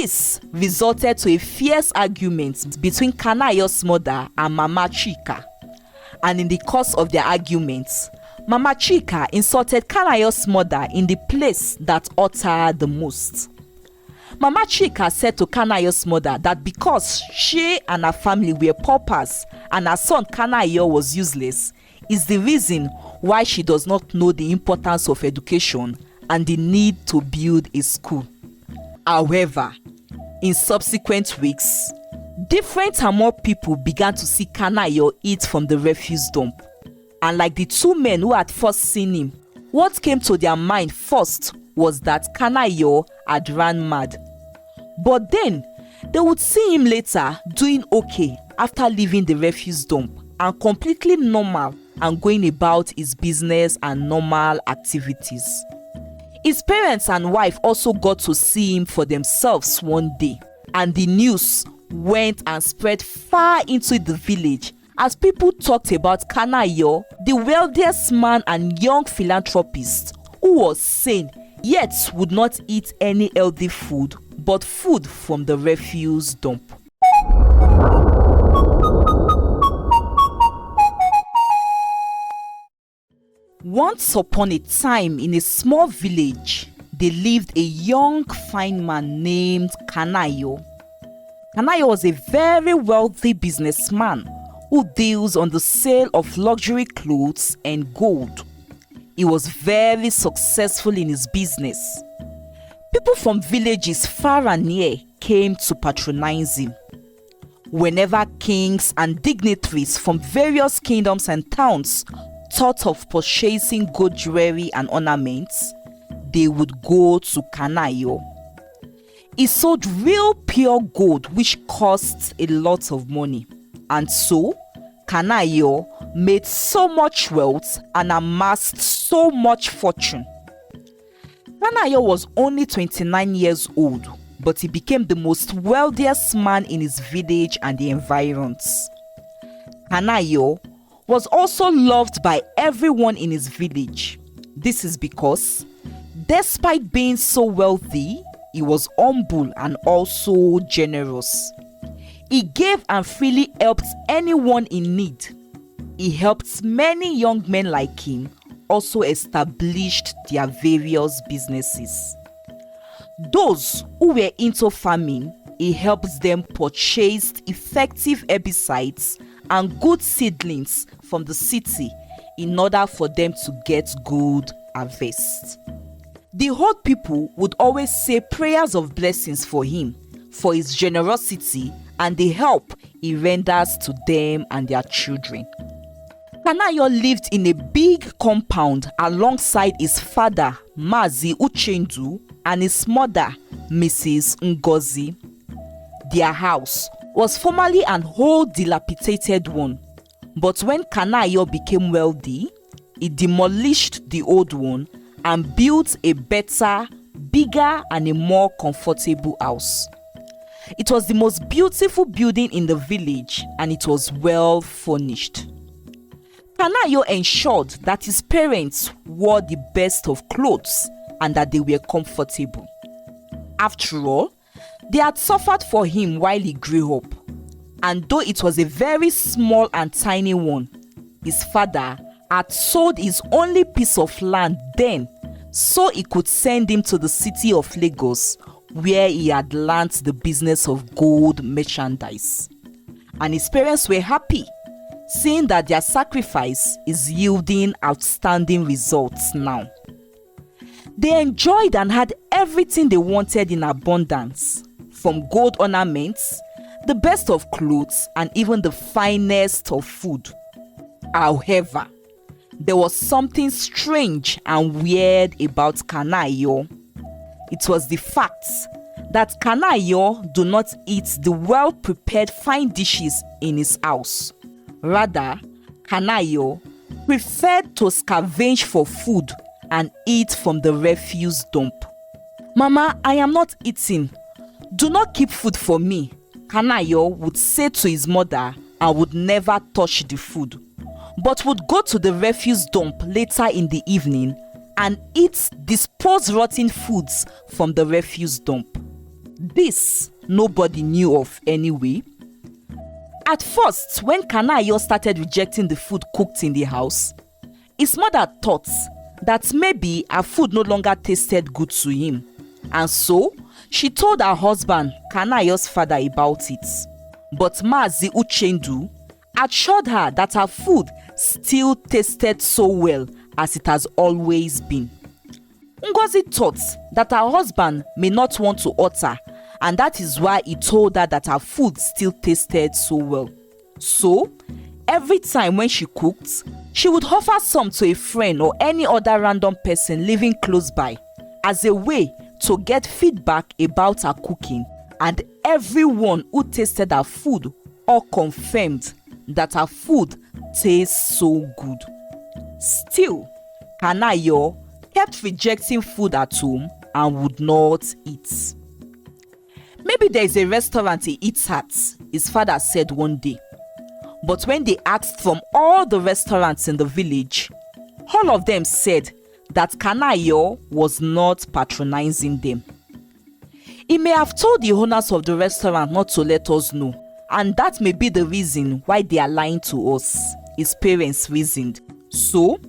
This resulted to a fierce argument between Kanayo's mother and Mama Chika. And in the course of their arguments, Mama Chika insulted Kanayo's mother in the place that hurt her the most. Mama Chika said to Kanayo's mother that because she and her family were paupers and her son Kanayo was useless, is the reason why she does not know the importance of education and the need to build a school. However, in subsequent weeks, different and more people began to see Kanayo eat from the refuse dump. And like the two men who had first seen him, what came to their mind first was that Kanayo had ran mad. But then, they would see him later doing okay after leaving the refuse dump and completely normal and going about his business and normal activities. His parents and wife also got to see him for themselves one day, and the news went and spread far into the village as people talked about Kanayo, the wealthiest man and young philanthropist who was sane yet would not eat any healthy food but food from the refuse dump. Once upon a time in a small village, there lived a young fine man named Kanayo. Kanayo was a very wealthy businessman who deals on the sale of luxury clothes and gold. He was very successful in his business. People from villages far and near came to patronize him. Whenever kings and dignitaries from various kingdoms and towns thought of purchasing gold jewelry and ornaments, they would go to Kanayo. He sold real pure gold which cost a lot of money, and so Kanayo made so much wealth and amassed so much fortune. Kanayo was only 29 years old, but he became the most wealthiest man in his village and the environs. Kanayo was also loved by everyone in his village. This is because, despite being so wealthy, he was humble and also generous. He gave and freely helped anyone in need. He helped many young men like him also established their various businesses. Those who were into farming, he helped them purchase effective herbicides and good seedlings from the city in order for them to get good harvest. The old people would always say prayers of blessings for him, for his generosity and the help he renders to them and their children. Kanayo lived in a big compound alongside his father, Mazi Uchendu, and his mother, Mrs. Ngozi. Their house was formerly an old dilapidated one, but when Kanayo became wealthy, he demolished the old one and built a better, bigger and a more comfortable house. It was the most beautiful building in the village and it was well furnished. Kanayo ensured that his parents wore the best of clothes and that they were comfortable. After all, they had suffered for him while he grew up, and though it was a very small and tiny one, his father had sold his only piece of land then so he could send him to the city of Lagos where he had learnt the business of gold merchandise. And his parents were happy, seeing that their sacrifice is yielding outstanding results now. They enjoyed and had everything they wanted in abundance, from gold ornaments, the best of clothes, and even the finest of food. However, there was something strange and weird about Kanayo. It was the fact that Kanayo do not eat the well-prepared fine dishes in his house. Rather, Kanayo preferred to scavenge for food and eat from the refuse dump. "Mama, I am not eating. Do not keep food for me," Kanayo would say to his mother, and would never touch the food, but would go to the refuse dump later in the evening and eat disposed rotten foods from the refuse dump. This nobody knew of anyway. At first, when Kanayo started rejecting the food cooked in the house, his mother thought that maybe her food no longer tasted good to him, and so she told her husband, Kanayo's father, about it. But Mazi Uchendu assured her that her food still tasted so well as it has always been. Ngozi thought that her husband may not want to hurt her, and that is why he told her that her food still tasted so well. So, every time when she cooked, she would offer some to a friend or any other random person living close by as a way to get feedback about her cooking, and everyone who tasted her food all confirmed that her food tastes so good. Still, Kanayo kept rejecting food at home and would not eat. Maybe there is a restaurant he eats at, his father said one day. But when they asked from all the restaurants in the village, all of them said that Kanayo was not patronizing them. He may have told the owners of the restaurant not to let us know, and that may be the reason why they are lying to us, his parents reasoned. So,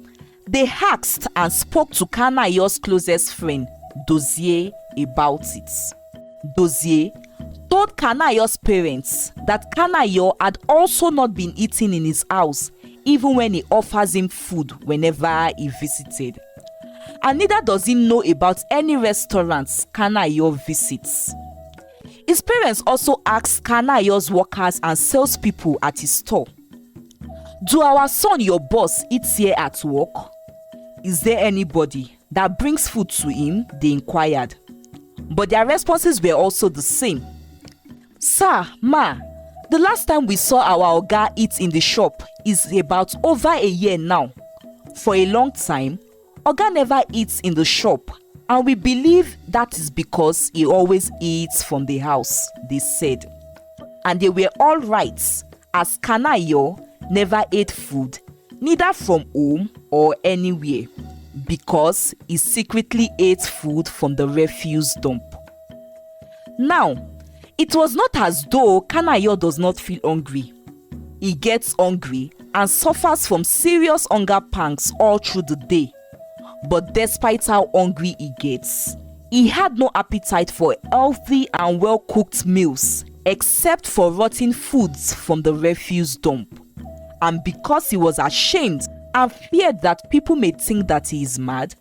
they asked and spoke to Kanayo's closest friend, Dozie, about it. Dozie told Kanayo's parents that Kanayo had also not been eating in his house even when he offers him food whenever he visited. And neither does he know about any restaurants Kanayo visits. His parents also asked Kanayo's workers and salespeople at his store, "Do our son, your boss, eat here at work? Is there anybody that brings food to him?" they inquired. But their responses were also the same. "Sir, ma, the last time we saw our oga eat in the shop is about over a year now. For a long time, oga never eats in the shop, and we believe that is because he always eats from the house," they said. And they were all right, as Kanayo never ate food, neither from home or anywhere, because he secretly ate food from the refuse dump. Now, it was not as though Kanayo does not feel hungry. He gets hungry and suffers from serious hunger pangs all through the day. But despite how hungry he gets, he had no appetite for healthy and well-cooked meals except for rotten foods from the refuse dump. And because he was ashamed and feared that people may think that he is mad,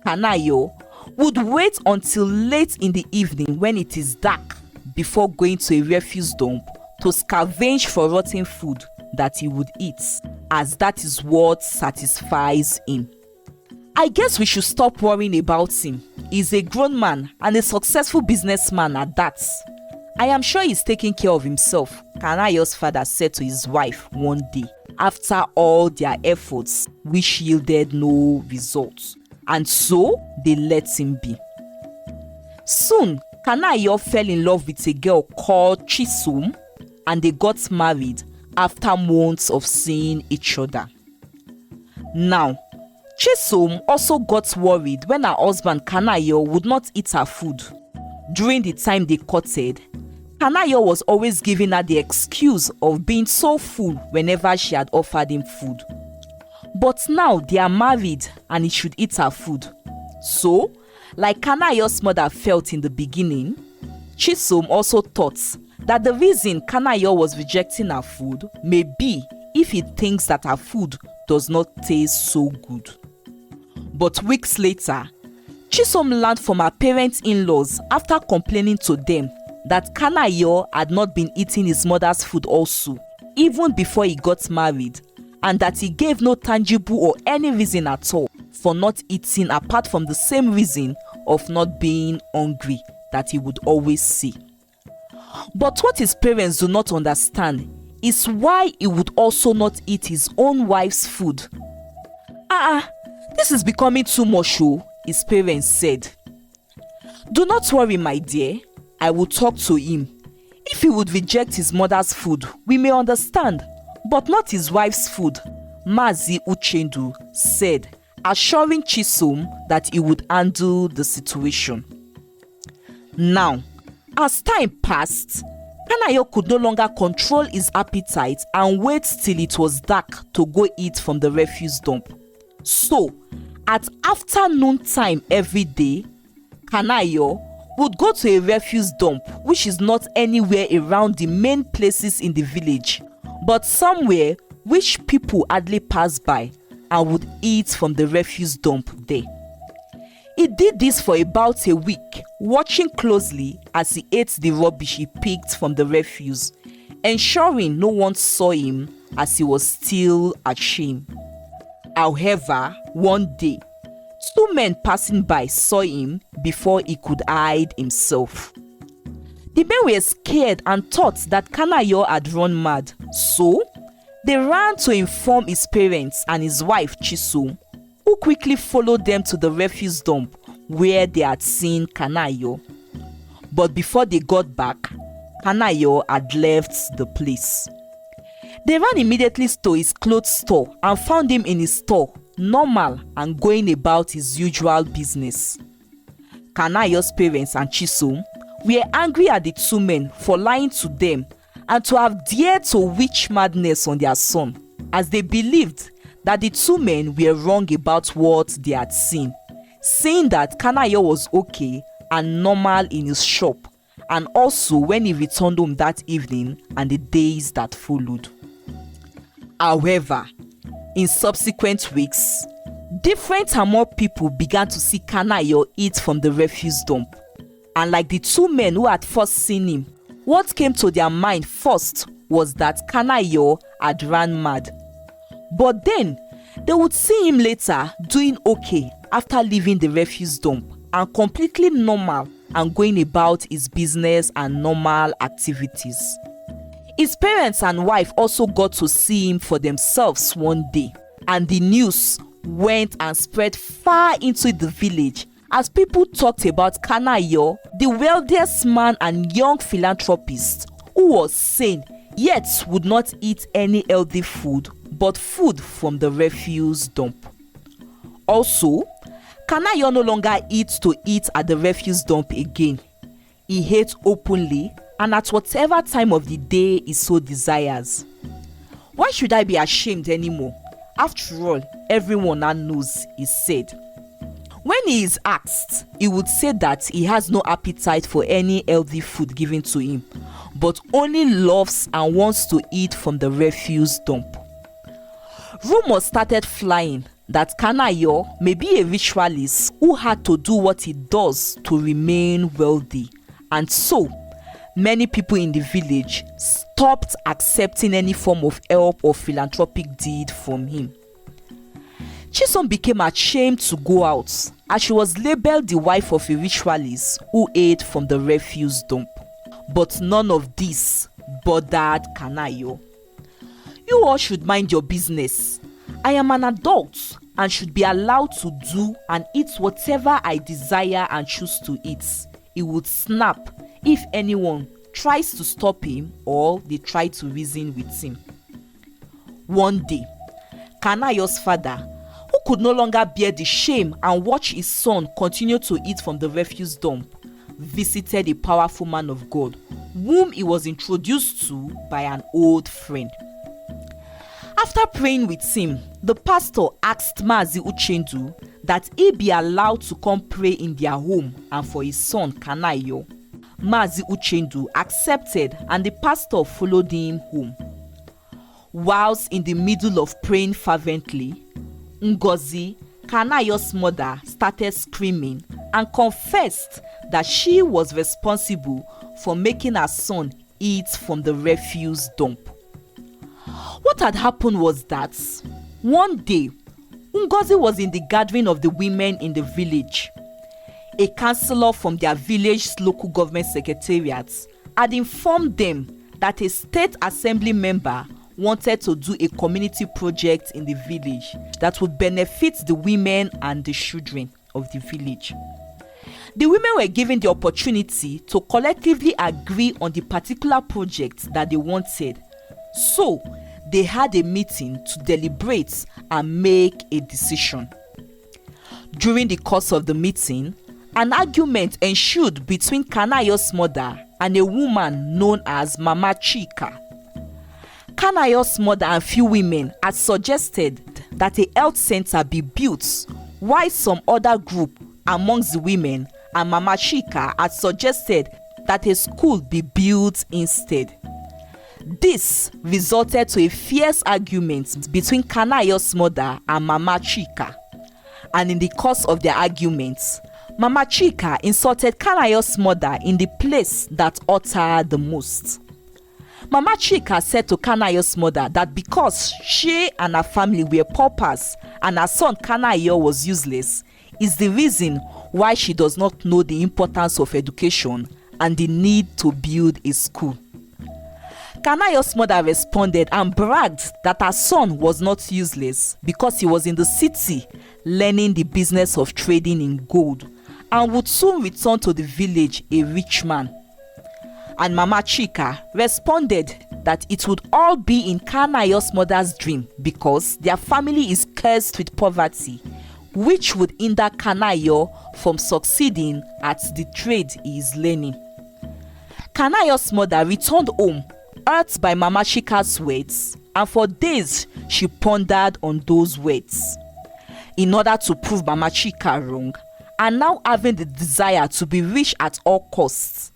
Kanayo would wait until late in the evening when it is dark before going to a refuse dump to scavenge for rotten food that he would eat, as that is what satisfies him. I guess we should stop worrying about him. He's a grown man and a successful businessman at that. I am sure he's taking care of himself, Kanayo's father said to his wife one day, after all their efforts which yielded no results, and so they let him be. Soon, Kanayo fell in love with a girl called Chisom, and they got married after months of seeing each other. Now, Chisom also got worried when her husband Kanayo would not eat her food. During the time they courted, Kanayo was always giving her the excuse of being so full whenever she had offered him food. But now they are married and he should eat her food. So, like Kanayo's mother felt in the beginning, Chisom also thought that the reason Kanayo was rejecting her food may be if he thinks that her food does not taste so good. But weeks later, Chisom learned from her parents-in-laws after complaining to them that Kanayo had not been eating his mother's food also, even before he got married, and that he gave no tangible or any reason at all for not eating apart from the same reason of not being hungry that he would always say. But what his parents do not understand is why he would also not eat his own wife's food. This is becoming too much, his parents said. "Do not worry, my dear. I will talk to him. If he would reject his mother's food, we may understand, but not his wife's food," Mazi Uchendu said, assuring Chisom that he would handle the situation. Now, As time passed, Kanayo could no longer control his appetite and wait till it was dark to go eat from the refuse dump. So, at afternoon time every day, Kanayo would go to a refuse dump which is not anywhere around the main places in the village, but somewhere which people hardly pass by, and would eat from the refuse dump there. He did this for about a week, watching closely as he ate the rubbish he picked from the refuse, ensuring no one saw him as he was still ashamed. However, one day, two men passing by saw him before he could hide himself. The men were scared and thought that Kanayo had run mad, so they ran to inform his parents and his wife Chisom, who quickly followed them to the refuse dump where they had seen Kanayo. But before they got back, Kanayo had left the place. They ran immediately to his clothes store and found him in his store, normal and going about his usual business. Kanayo's parents and Chisom were angry at the two men for lying to them and to have dared to wish madness on their son, as they believed that the two men were wrong about what they had seen, saying that Kanayo was okay and normal in his shop, and also when he returned home that evening and the days that followed. However, in subsequent weeks, different and more people began to see Kanayo eat from the refuse dump, and like the two men who had first seen him, what came to their mind first was that Kanayo had ran mad. But then, they would see him later doing okay after leaving the refuse dump and completely normal and going about his business and normal activities. His parents and wife also got to see him for themselves one day, and the news went and spread far into the village as people talked about Kanayo, the wealthiest man and young philanthropist who was sane yet would not eat any healthy food but food from the refuse dump. Also, Kanayo no longer eats to eat at the refuse dump again. He ate openly and at whatever time of the day he so desires. Why should I be ashamed anymore? After all, everyone now knows, he said. When he is asked, he would say that he has no appetite for any healthy food given to him, but only loves and wants to eat from the refuse dump. Rumors started flying that Kanayo may be a ritualist who had to do what he does to remain wealthy, and so many people in the village stopped accepting any form of help or philanthropic deed from him. Chisom became ashamed to go out as she was labeled the wife of a ritualist who ate from the refuse dump. But none of this bothered Kanayo. You all should mind your business. I am an adult and should be allowed to do and eat whatever I desire and choose to eat. He would snap if anyone tries to stop him or they try to reason with him. One day, Kanayo's father, who could no longer bear the shame and watch his son continue to eat from the refuse dump, visited a powerful man of God whom he was introduced to by an old friend. After praying with him, the pastor asked Mazi Uchendu that he be allowed to come pray in their home and for his son Kanayo. Mazi Uchendu accepted and the pastor followed him home. Whilst in the middle of praying fervently, Ngozi, Kanayo's mother, started screaming and confessed that she was responsible for making her son eat from the refuse dump. What had happened was that one day, Ngozi was in the gathering of the women in the village. A councillor from their village's local government secretariat had informed them that a state assembly member wanted to do a community project in the village that would benefit the women and the children of the village. The women were given the opportunity to collectively agree on the particular project that they wanted. So, they had a meeting to deliberate and make a decision. During the course of the meeting, An argument ensued between Kanayo's mother and a woman known as Mama Chika. Kanayo's mother and few women had suggested that a health center be built, while some other group amongst the women and Mama Chika had suggested that a school be built instead. This resulted to a fierce argument between Kanayo's mother and Mama Chika. And in the course of their arguments, Mama Chika insulted Kanayo's mother in the place that hurt her the most. Mama Chika said to Kanayo's mother that because she and her family were paupers and her son Kanayo was useless, is the reason why she does not know the importance of education and the need to build a school. Kanayo's mother responded and bragged that her son was not useless because he was in the city learning the business of trading in gold and would soon return to the village a rich man. And Mama Chika responded that it would all be in Kanayo's mother's dream because their family is cursed with poverty, which would hinder Kanayo from succeeding at the trade he is learning. Kanayo's mother returned home, hurt by Mama Chika's words, and for days she pondered on those words. In order to prove Mama Chika wrong, and now having the desire to be rich at all costs,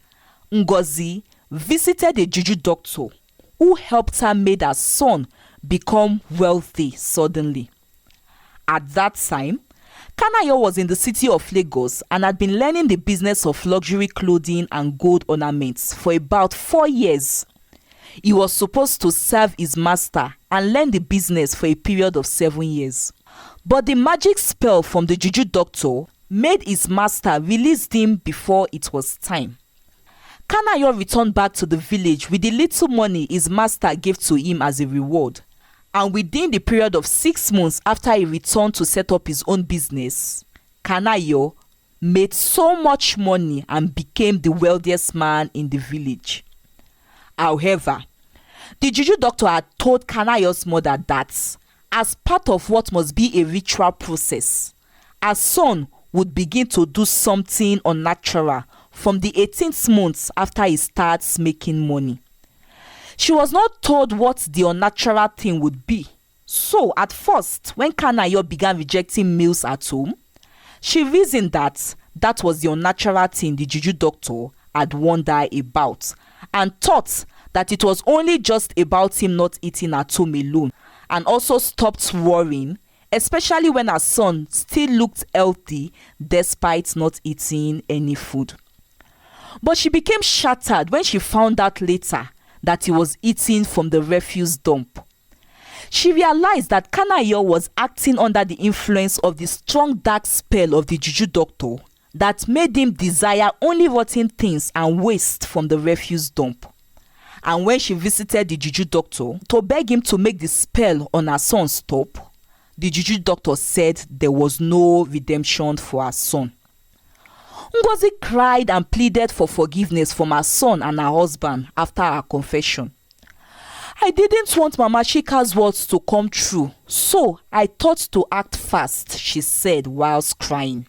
Ngozi visited a juju doctor who helped her make her son become wealthy suddenly. At that time, Kanayo was in the city of Lagos and had been learning the business of luxury clothing and gold ornaments for about 4 years. He was supposed to serve his master and learn the business for a period of 7 years. But the magic spell from the juju doctor made his master release him before it was time. Kanayo returned back to the village with the little money his master gave to him as a reward. And within the period of 6 months after he returned to set up his own business, Kanayo made so much money and became the wealthiest man in the village. However, the juju doctor had told Kanayo's mother that, as part of what must be a ritual process, her son would begin to do something unnatural from the 18th month after he starts making money. She was not told what the unnatural thing would be. So at first, when Kanayo began rejecting meals at home, she reasoned that that was the unnatural thing the juju doctor had warned her about, and thought that it was only just about him not eating at home alone, and also stopped worrying, especially when her son still looked healthy despite not eating any food. But she became shattered when she found out later that he was eating from the refuse dump. She realized that Kanayo was acting under the influence of the strong dark spell of the juju doctor that made him desire only rotten things and waste from the refuse dump. And when she visited the juju doctor to beg him to make the spell on her son stop, the juju doctor said there was no redemption for her son. Ngozi cried and pleaded for forgiveness from her son and her husband after her confession. I didn't want Mama Chika's words to come true, so I thought to act fast, she said whilst crying.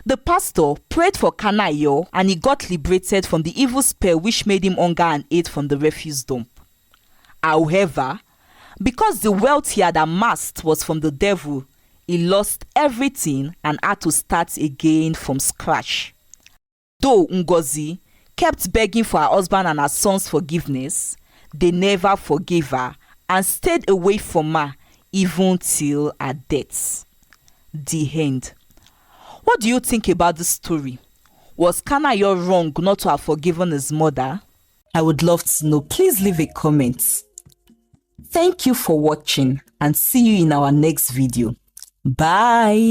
The pastor prayed for Kanayo and he got liberated from the evil spell which made him hunger and ate from the refuse dump. However, because the wealth he had amassed was from the devil, he lost everything and had to start again from scratch. Though Ngozi kept begging for her husband and her son's forgiveness, they never forgave her and stayed away from her even till her death. The end. What do you think about this story? Was Kanayo wrong not to have forgiven his mother? I would love to know. Please leave a comment. Thank you for watching and see you in our next video. Bye.